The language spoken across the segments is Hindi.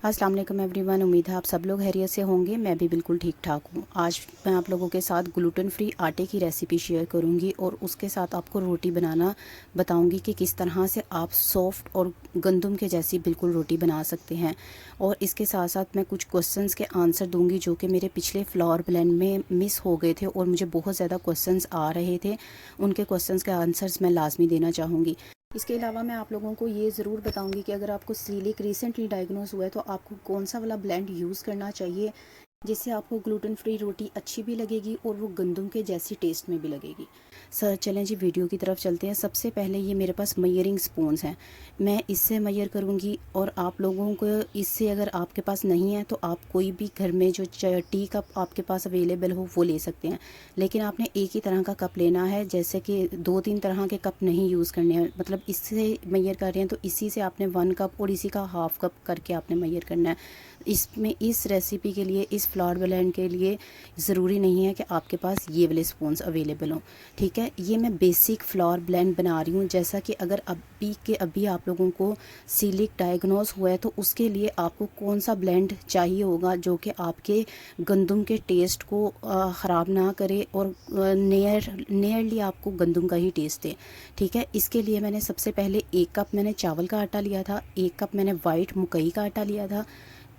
अस्सलाम वालेकुम एवरीवन। उम्मीद है आप सब लोग खैरियत से होंगे। मैं भी बिल्कुल ठीक ठाक हूँ। आज मैं आप लोगों के साथ ग्लूटेन फ्री आटे की रेसिपी शेयर करूँगी और उसके साथ आपको रोटी बनाना बताऊँगी कि किस तरह से आप सॉफ्ट और गंदम के जैसी बिल्कुल रोटी बना सकते हैं। और इसके साथ साथ मैं कुछ क्वेश्चंस के आंसर दूँगी जो कि मेरे पिछले फ्लोर ब्लेंड में मिस हो गए थे और मुझे बहुत ज़्यादा क्वेश्चंस आ रहे थे। उनके क्वेश्चंस के आंसर्स मैं लाजमी देना चाहूँगी। इसके अलावा मैं आप लोगों को ये ज़रूर बताऊंगी कि अगर आपको सीलिक रिसेंटली डायग्नोज हुआ है तो आपको कौन सा वाला ब्लेंड यूज़ करना चाहिए जिससे आपको ग्लूटेन फ्री रोटी अच्छी भी लगेगी और वो गंदम के जैसी टेस्ट में भी लगेगी। सर चलें जी वीडियो की तरफ चलते हैं। सबसे पहले ये मेरे पास मयरिंग स्पून्स हैं, मैं इससे मयर करूँगी। और आप लोगों को इससे अगर आपके पास नहीं है तो आप कोई भी घर में जो टी कप आपके पास अवेलेबल हो वो ले सकते हैं, लेकिन आपने एक ही तरह का कप लेना है। जैसे कि 2-3 तरह के कप नहीं यूज़ करने हैं। मतलब इससे मयर कर रहे हैं तो इसी से आपने 1 कप और इसी का हाफ कप करके आपने मयर करना है। इसमें इस रेसिपी के लिए, इस फ्लावर ब्लेंड के लिए ज़रूरी नहीं है कि आपके पास ये वाले स्पून्स अवेलेबल हों। ठीक है, ये मैं बेसिक फ्लावर ब्लेंड बना रही हूँ। जैसा कि अगर अभी के अभी आप लोगों को सीलिक डायग्नोज हुआ है तो उसके लिए आपको कौन सा ब्लेंड चाहिए होगा जो कि आपके गंदम के टेस्ट को ख़राब ना करे और नियरली आपको गंदम का ही टेस्ट दे। ठीक है, इसके लिए मैंने सबसे पहले 1 कप मैंने चावल का आटा लिया था, 1 कप मैंने वाइट मकई का आटा लिया था,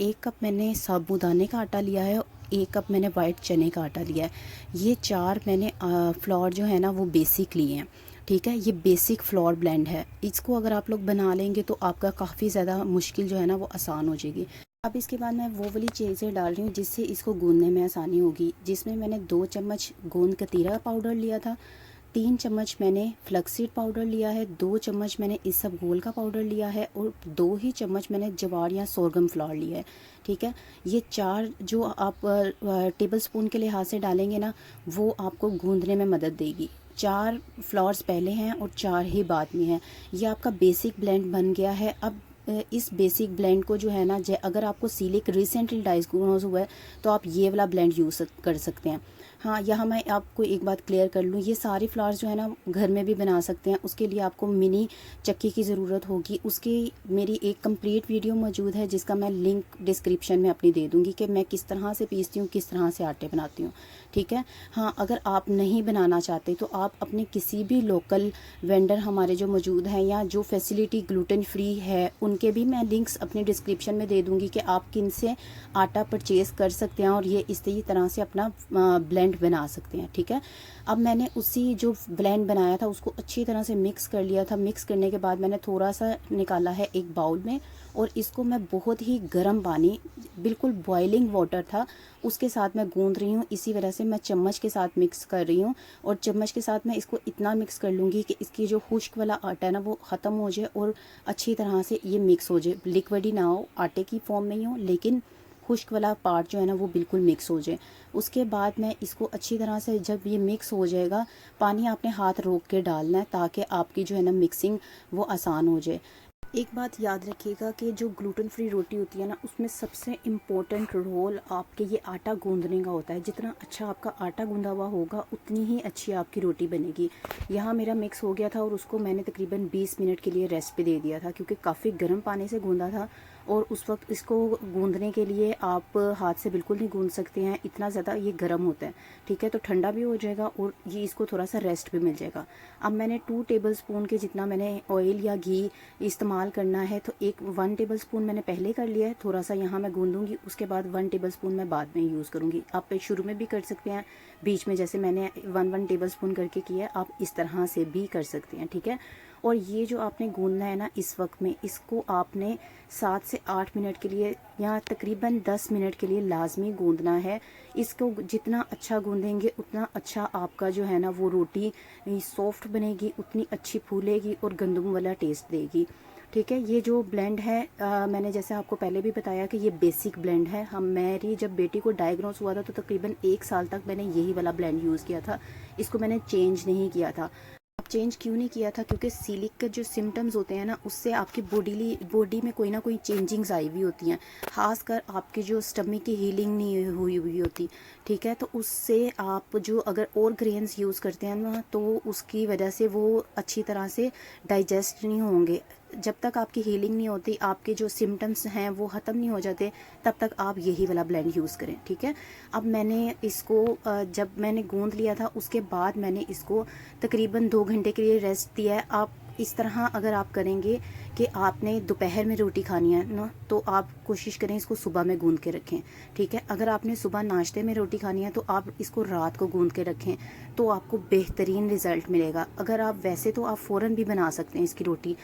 1 कप मैंने साबूदाने का आटा लिया है, 1 कप मैंने वाइट चने का आटा लिया है। ये 4 मैंने फ्लोर जो है ना वो बेसिक लिए हैं। ठीक है, ये बेसिक फ्लोर ब्लेंड है। इसको अगर आप लोग बना लेंगे तो आपका काफ़ी ज़्यादा मुश्किल जो है ना वो आसान हो जाएगी। अब इसके बाद मैं वो वाली चीज़ें डाल रही हूँ जिससे इसको गूंदने में आसानी होगी। जिसमें मैंने 2 चम्मच गोंद कतीरा पाउडर लिया था, 3 चम्मच मैंने फ्लैक्सीड पाउडर लिया है, 2 चम्मच मैंने इसबगोल का पाउडर लिया है और 2 ही चम्मच मैंने जवार या सोरगम फ्लावर लिया है। ठीक है, ये 4 जो आप टेबल स्पून के लिहाज से डालेंगे ना वो आपको गूंदने में मदद देगी। 4 फ्लावर्स पहले हैं और 4 ही बाद में हैं। ये आपका बेसिक ब्लेंड बन गया है। अब इस बेसिक ब्लेंड को जो है ना, अगर आपको सीलिक रिसेंटली डायग्नोज हुआ है तो आप ये वाला ब्लेंड यूज़ कर सकते हैं। हाँ, यहाँ मैं आपको एक बात क्लियर कर लूँ, ये सारे फ्लावर्स जो है ना घर में भी बना सकते हैं। उसके लिए आपको मिनी चक्की की ज़रूरत होगी। उसकी मेरी एक कंप्लीट वीडियो मौजूद है जिसका मैं लिंक डिस्क्रिप्शन में अपनी दे दूँगी कि मैं किस तरह से पीसती हूँ, किस तरह से आटे बनाती हूँ। ठीक है, हाँ, अगर आप नहीं बनाना चाहते तो आप अपने किसी भी लोकल वेंडर हमारे जो मौजूद हैं या जो फैसिलिटी ग्लूटेन फ्री है उनके भी मैं लिंक्स अपने डिस्क्रिप्शन में दे दूँगी कि आप किन से आटा परचेज़ कर सकते हैं और ये इसी तरह से अपना ब्लेंड बना सकते हैं। ठीक है, अब मैंने उसी जो ब्लेंड बनाया था उसको अच्छी तरह से मिक्स कर लिया था। मिक्स करने के बाद मैंने थोड़ा सा निकाला है एक बाउल में और इसको मैं बहुत ही गर्म पानी, बिल्कुल बॉइलिंग वाटर था, उसके साथ मैं गूंद रही हूँ। इसी वजह से मैं चम्मच के साथ मिक्स कर रही हूँ और चम्मच के साथ मैं इसको इतना मिक्स कर लूँगी कि इसकी जो खुश्क वाला आटा है ना वो ख़त्म हो जाए और अच्छी तरह से ये मिक्स हो जाए। लिक्विड ही ना हो, आटे की फॉर्म में ही हो, लेकिन खुश्क वाला पार्ट जो है ना वो बिल्कुल मिक्स हो जाए। उसके बाद मैं इसको अच्छी तरह से, जब ये मिक्स हो जाएगा, पानी आपने हाथ रोक के डालना है ताकि आपकी जो है ना मिक्सिंग वो आसान हो जाए। एक बात याद रखिएगा कि जो ग्लूटेन फ्री रोटी होती है ना उसमें सबसे इम्पोर्टेंट रोल आपके ये आटा गूंदने का होता है। जितना अच्छा आपका आटा गूंदा हुआ होगा उतनी ही अच्छी आपकी रोटी बनेगी। यहाँ मेरा मिक्स हो गया था और उसको मैंने तकरीबन 20 मिनट के लिए रेस्ट पे दे दिया था क्योंकि काफ़ी गर्म पानी से गूंदा था और उस वक्त इसको गूंदने के लिए आप हाथ से बिल्कुल नहीं गूंद सकते हैं, इतना ज़्यादा ये गर्म होता है। ठीक है, तो ठंडा भी हो जाएगा और ये इसको थोड़ा सा रेस्ट भी मिल जाएगा। अब मैंने 2 टेबल स्पून के जितना मैंने ऑयल या घी इस्तेमाल करना है तो 1 टेबल स्पून मैंने पहले कर लिया है, थोड़ा सा यहाँ मैं गूंदूंगी, उसके बाद 1 टेबल स्पून मैं बाद में यूज़ करूँगी। आप शुरू में भी कर सकते हैं, बीच में जैसे मैंने 1 टेबल स्पून करके किया, आप इस तरह से भी कर सकते हैं। ठीक है, और ये जो आपने गूंदना है ना इस वक्त में, इसको आपने 7 से 8 मिनट के लिए या तकरीबन 10 मिनट के लिए लाजमी गूंदना है। इसको जितना अच्छा गूंदेंगे उतना अच्छा आपका जो है ना वो रोटी सॉफ्ट बनेगी, उतनी अच्छी फूलेगी और गंदम वाला टेस्ट देगी। ठीक है, ये जो ब्लेंड है मैंने जैसे आपको पहले भी बताया कि ये बेसिक ब्लेंड है। हम मेरी जब बेटी को डायग्नोस हुआ था तो तकरीबन 1 साल तक मैंने यही वाला ब्लेंड यूज़ किया था, इसको मैंने चेंज नहीं किया था। अब चेंज क्यों नहीं किया था? क्योंकि सीलिक के जो सिम्टम्स होते हैं ना उससे आपकी बॉडी में कोई ना कोई चेंजिंग्स आई हुई होती हैं, खासकर आपकी जो स्टमक की हीलिंग नहीं हुई हुई होती। ठीक है, तो उससे आप जो अगर और ग्रेन्स यूज़ करते हैं ना तो उसकी वजह से वो अच्छी तरह से डाइजेस्ट नहीं होंगे। जब तक आपकी हीलिंग नहीं होती, आपके जो सिम्टम्स हैं वो ख़त्म नहीं हो जाते, तब तक आप यही वाला ब्लेंड यूज़ करें, ठीक है। अब मैंने इसको जब मैंने गूंद लिया था उसके बाद मैंने इसको तकरीबन 2 घंटे के लिए रेस्ट दिया है। आप इस तरह अगर आप करेंगे कि आपने दोपहर में रोटी खानी है ना, तो आप कोशिश करें इसको सुबह में गूंद के रखें, ठीक है। अगर आपने सुबह नाश्ते में रोटी खानी है तो आप इसको रात को गूंद के रखें, तो आपको बेहतरीन रिज़ल्ट मिलेगा। अगर आप वैसे तो आप फ़ौरन भी बना सकते हैं इसकी रोटी,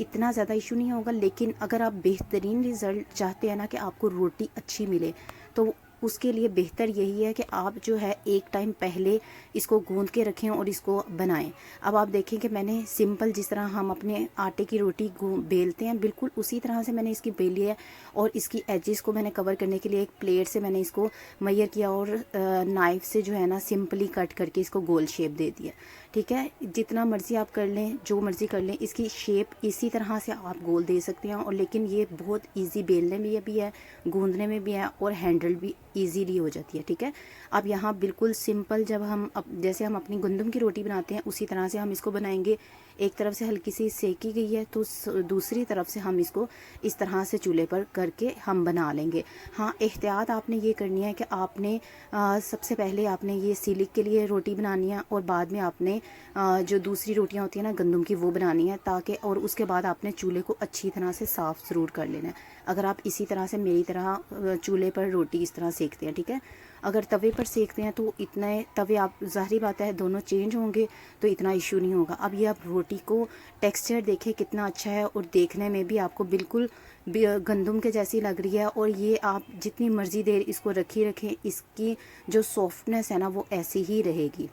इतना ज़्यादा इशू नहीं होगा, लेकिन अगर आप बेहतरीन रिज़ल्ट चाहते हैं ना कि आपको रोटी अच्छी मिले, तो उसके लिए बेहतर यही है कि आप जो है एक टाइम पहले इसको गूंद के रखें और इसको बनाएं। अब आप देखें कि मैंने सिंपल जिस तरह हम अपने आटे की रोटी बेलते हैं, बिल्कुल उसी तरह से मैंने इसकी बेली है, और इसकी एजेस को मैंने कवर करने के लिए एक प्लेट से मैंने इसको मैयर किया और नाइफ़ से जो है ना सिंपली कट करके इसको गोल शेप दे दिया, ठीक है। जितना मर्ज़ी आप कर लें, जो मर्ज़ी कर लें, इसकी शेप इसी तरह से आप गोल दे सकते हैं। और लेकिन ये बहुत इजी बेलने में भी है, गूंदने में भी है, और हैंडल भी इजीली हो जाती है, ठीक है। अब यहाँ बिल्कुल सिंपल जब हम जैसे हम अपनी गंदम की रोटी बनाते हैं उसी तरह से हम इसको बनाएंगे। एक तरफ से हल्की सी सेकी गई है तो दूसरी तरफ से हम इसको इस तरह से चूल्हे पर करके हम बना लेंगे। हाँ, एहतियात आपने ये करनी है कि आपने सबसे पहले आपने ये सीलिक के लिए रोटी बनानी है, और बाद में आपने जो दूसरी रोटियां होती हैं ना गंदम की, वो बनानी है, ताकि और उसके बाद आपने चूल्हे को अच्छी तरह से साफ़ ज़रूर कर लेना है। अगर आप इसी तरह से मेरी तरह चूल्हे पर रोटी इस तरह सेकते हैं, ठीक है। अगर तवे पर सेकते हैं तो इतने तवे आप ज़ाहिर बात है दोनों चेंज होंगे तो इतना इशू नहीं होगा। अब ये आप रोटी को टेक्सचर देखें कितना अच्छा है, और देखने में भी आपको बिल्कुल गंदम के जैसी लग रही है। और ये आप जितनी मर्ज़ी देर इसको रखें, इसकी जो सॉफ्टनेस है ना वो ऐसी ही रहेगी,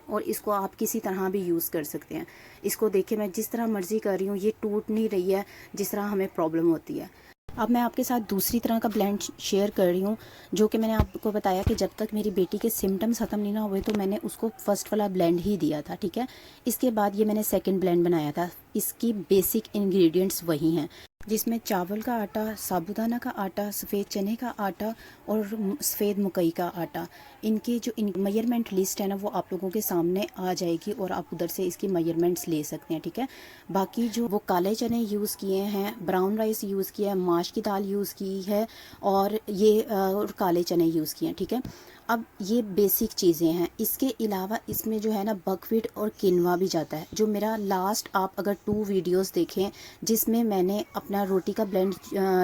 और इसको आप किसी तरह भी यूज़ कर सकते हैं। इसको देखिए मैं जिस तरह मर्ज़ी कर रही हूँ, ये टूट नहीं रही है जिस तरह हमें प्रॉब्लम होती है। अब मैं आपके साथ दूसरी तरह का ब्लेंड शेयर कर रही हूँ, जो कि मैंने आपको बताया कि जब तक मेरी बेटी के सिम्टम्स ख़त्म नहीं ना हुए तो मैंने उसको फर्स्ट वाला ब्लेंड ही दिया था, ठीक है। इसके बाद ये मैंने सेकंड ब्लेंड बनाया था। इसकी बेसिक इंग्रेडिएंट्स वही हैं, जिसमें चावल का आटा, साबूदाना का आटा, सफ़ेद चने का आटा और सफ़ेद मकई का आटा। इनकी जो मेजरमेंट लिस्ट है ना वो आप लोगों के सामने आ जाएगी, और आप उधर से इसकी मेजरमेंट्स ले सकते हैं, ठीक है। बाकी जो वो काले चने यूज़ किए हैं, ब्राउन राइस यूज़ किया है, माश की दाल यूज़ की है, और ये और काले चने यूज़ किए हैं, ठीक है। अब ये बेसिक चीज़ें हैं। इसके अलावा इसमें जो है ना बकव्हीट और किनवा भी जाता है। जो मेरा लास्ट आप अगर 2 वीडियोस देखें जिसमें मैंने अपना रोटी का ब्लेंड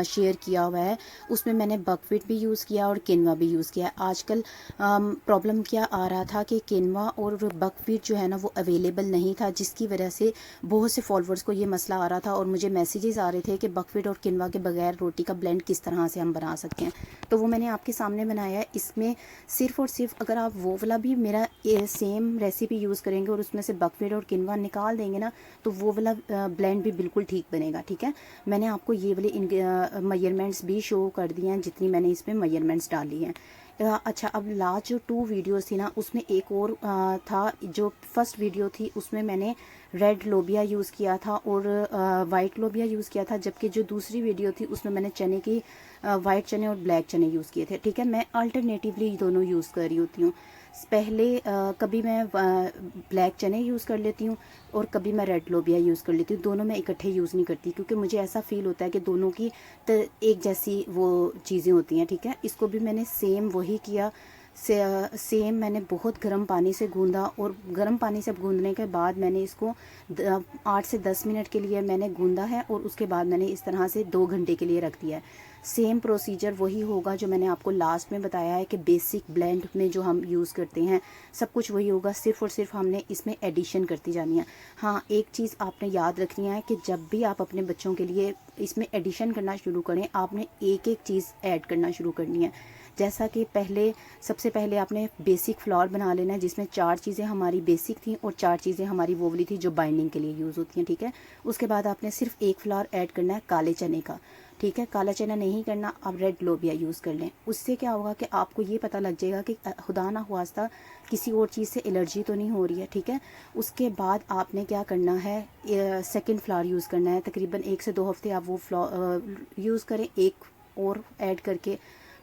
शेयर किया हुआ है, उसमें मैंने बकव्हीट भी यूज़ किया और किनवा भी यूज़ किया। आजकल प्रॉब्लम क्या आ रहा था कि किनवा और बकव्हीट जो है ना वो अवेलेबल नहीं था, जिसकी वजह से बहुत से फॉलोअर्स को ये मसला आ रहा था, और मुझे मैसेजेस आ रहे थे कि बकव्हीट और किनवा के बगैर रोटी का ब्लेंड किस तरह से हम बना सकते हैं। तो वो मैंने आपके सामने बनाया है। इसमें सिर्फ़ और सिर्फ अगर आप वो वाला भी मेरा सेम रेसिपी यूज़ करेंगे और उसमें से बकव्हीट और किनवा निकाल देंगे ना, तो वो वाला ब्लेंड भी बिल्कुल ठीक बनेगा, ठीक है। मैंने आपको ये वाले मेजरमेंट्स भी शो कर दिए हैं जितनी मैंने इसमें मेजरमेंट्स डाली हैं। अच्छा, अब लास्ट जो 2 वीडियोस थी ना उसमें एक और था। जो फर्स्ट वीडियो थी उसमें मैंने रेड लोबिया यूज़ किया था और वाइट लोबिया यूज़ किया था, जबकि जो दूसरी वीडियो थी उसमें मैंने चने की वाइट चने और ब्लैक चने यूज़ किए थे, ठीक है। मैं अल्टरनेटिवली दोनों यूज़ कर रही होती हूँ। पहले कभी मैं ब्लैक चने यूज़ कर लेती हूँ और कभी मैं रेड लोबिया यूज़ कर लेती हूँ। दोनों मैं इकट्ठे यूज़ नहीं करती, क्योंकि मुझे ऐसा फ़ील होता है कि दोनों की एक जैसी वो चीज़ें होती हैं, ठीक है। इसको भी मैंने सेम वही किया। सेम मैंने बहुत गर्म पानी से गूंदा, और गर्म पानी से गूंदने के बाद मैंने इसको 8 से 10 मिनट के लिए मैंने गूंदा है, और उसके बाद मैंने इस तरह से 2 घंटे के लिए रख दिया है। सेम प्रोसीजर वही होगा जो मैंने आपको लास्ट में बताया है कि बेसिक ब्लेंड में जो हम यूज़ करते हैं सब कुछ वही होगा, सिर्फ़ और सिर्फ हमने इसमें एडिशन करती जानी है। हाँ, एक चीज़ आपने याद रखनी है कि जब भी आप अपने बच्चों के लिए इसमें एडिशन करना शुरू करें, आपने एक एक चीज़ ऐड करना शुरू करनी है। जैसा कि सबसे पहले आपने बेसिक फ्लावर बना लेना है, जिसमें 4 चीज़ें हमारी बेसिक थी और 4 चीज़ें हमारी वो वाली थी जो बाइंडिंग के लिए यूज़ होती हैं, ठीक है। उसके बाद आपने सिर्फ एक फ्लावर ऐड करना है काले चने का, ठीक है। काला चना नहीं करना, आप रेड लोबिया यूज़ कर लें। उससे क्या होगा कि आपको ये पता लग जाएगा कि खुदा ना ख्वास्ता किसी और चीज़ से एलर्जी तो नहीं हो रही है, ठीक है। उसके बाद आपने क्या करना है, सेकंड फ्लावर यूज़ करना है। तकरीबन 1 से 2 हफ्ते आप वो फ्लावर यूज़ करें, एक और ऐड करके।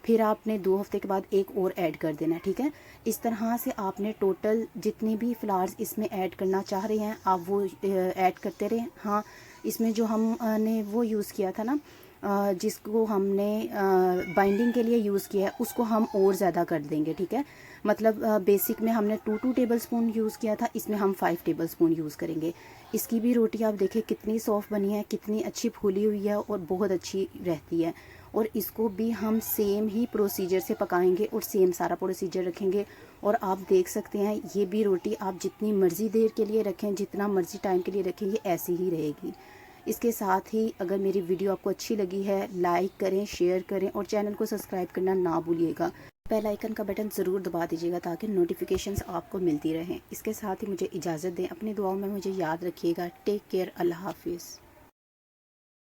फिर आपने 2 हफ्ते के बाद एक और ऐड कर देना, ठीक है। इस तरह से आपने टोटल जितनी भी फ्लावर्स इसमें ऐड करना चाह रहे हैं आप वो ऐड करते रहें। हाँ, इसमें जो हमने वो यूज़ किया था ना, जिसको हमने बाइंडिंग के लिए यूज़ किया है, उसको हम और ज़्यादा कर देंगे, ठीक है। मतलब बेसिक में हमने 2 टेबलस्पून यूज़ किया था, इसमें हम 5 टेबलस्पून यूज़ करेंगे। इसकी भी रोटी आप देखें कितनी सॉफ्ट बनी है, कितनी अच्छी फूली हुई है और बहुत अच्छी रहती है। और इसको भी हम सेम ही प्रोसीजर से पकाएंगे और सेम सारा प्रोसीजर रखेंगे। और आप देख सकते हैं ये भी रोटी आप जितनी मर्ज़ी देर के लिए रखें, जितना मर्ज़ी टाइम के लिए रखेंगे, ऐसी ही रहेगी। इसके साथ ही अगर मेरी वीडियो आपको अच्छी लगी है, लाइक करें, शेयर करें और चैनल को सब्सक्राइब करना ना भूलिएगा। बेल आइकन का बटन ज़रूर दबा दीजिएगा ताकि नोटिफिकेशंस आपको मिलती रहें। इसके साथ ही मुझे इजाज़त दें, अपनी दुआओं में मुझे याद रखिएगा। टेक केयर, अल्लाह हाफिज़।